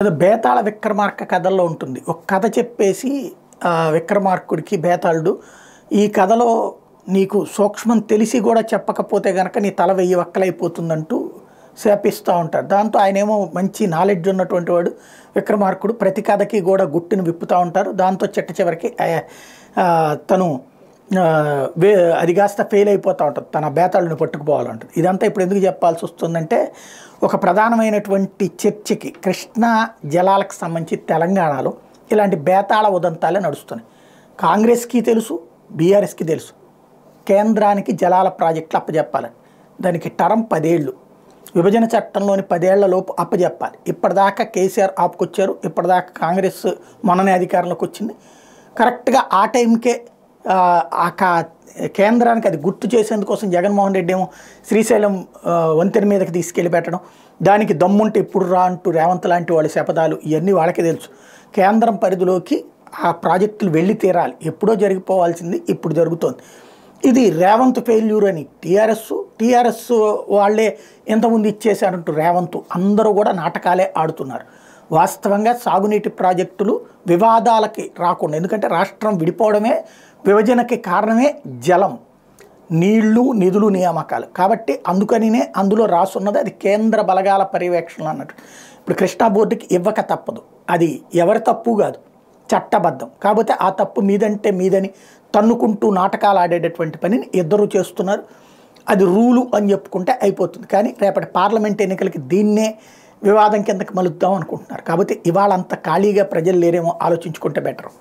అది బేతాళ విక్రమార్క కథల్లో ఉంటుంది. ఒక కథ చెప్పేసి విక్రమార్కుడికి బేతాళుడు ఈ కథలో నీకు సూక్ష్మం తెలిసి కూడా చెప్పకపోతే గనక నీ తల 1000 వక్కలైపోతుందంటూ శాపిస్తూ ఉంటారు. దాంతో ఆయనేమో మంచి నాలెడ్జ్ ఉన్నటువంటి వాడు విక్రమార్కుడు. ప్రతి కథకి కూడా గుట్టును విప్పుతూ ఉంటారు. దాంతో చిట్ట చివరికి తను అది కాస్త ఫెయిల్ అయిపోతూ ఉంటుంది. తన బేతాళుని పట్టుకుపోవాలంటుంది. ఇదంతా ఇప్పుడు ఎందుకు చెప్పాల్సి వస్తుందంటే ఒక ప్రధానమైనటువంటి చర్చకి కృష్ణా జలాలకు సంబంధించి తెలంగాణలో ఇలాంటి బేతాళ ఉదంతాలే నడుస్తున్నాయి. కాంగ్రెస్కి తెలుసు, బీఆర్ఎస్కి తెలుసు కేంద్రానికి జలాల ప్రాజెక్టులు అప్పచెప్పాలని. దానికి టర్మ్ 10 ఏళ్ళు, విభజన చట్టంలోని 10 ఏళ్లలోపు అప్పచెప్పాలి. ఇప్పటిదాకా కేసీఆర్ ఆపుకొచ్చారు. ఇప్పటిదాకా కాంగ్రెస్ మొన్ననే అధికారంలోకి వచ్చింది. కరెక్ట్గా ఆ టైంకే కేంద్రానికి అది గుర్తు చేసేందుకోసం జగన్మోహన్ రెడ్డి ఏమో శ్రీశైలం వంతెన మీదకి తీసుకెళ్ళి పెట్టడం, దానికి దమ్ముంటే ఇప్పుడు రా అంటూ రేవంత్ లాంటి వాళ్ళ శపథాలు ఇవన్నీ వాళ్ళకే తెలుసు. కేంద్రం పరిధిలోకి ఆ ప్రాజెక్టులు వెళ్ళి తీరాలి. ఎప్పుడో జరిగిపోవాల్సింది ఇప్పుడు జరుగుతోంది. ఇది రేవంత్ ఫెయిల్యూర్ అని టీఆర్ఎస్ వాళ్ళే ఇంతకుముందు ఇచ్చేశారంటూ రేవంత్ అందరూ కూడా నాటకాలే ఆడుతున్నారు. వాస్తవంగా సాగునీటి ప్రాజెక్టులు వివాదాలకి రాకుండా, ఎందుకంటే రాష్ట్రం విడిపోవడమే విభజనకి కారణమే జలం, నీళ్లు, నిధులు, నియామకాలు. కాబట్టి అందుకనినే అందులో రాసున్నది అది కేంద్ర బలగాల పర్యవేక్షణ అన్నట్టు. ఇప్పుడు కృష్ణా బోర్డుకి ఇవ్వక తప్పదు. అది ఎవరి తప్పు కాదు, చట్టబద్ధం. కాకపోతే ఆ తప్పు మీదంటే మీదని తన్నుకుంటూ నాటకాలు ఆడేటటువంటి పనిని ఇద్దరు చేస్తున్నారు. అది రూలు అని చెప్పుకుంటే అయిపోతుంది. కానీ రేపటి పార్లమెంట్ ఎన్నికలకి దీన్నే వివాదం కిందకి మలుద్దాం అనుకుంటున్నారు. కాబట్టి ఇవాళ అంత ఖాళీగా ప్రజలు లేరేమో ఆలోచించుకుంటే బెటర్.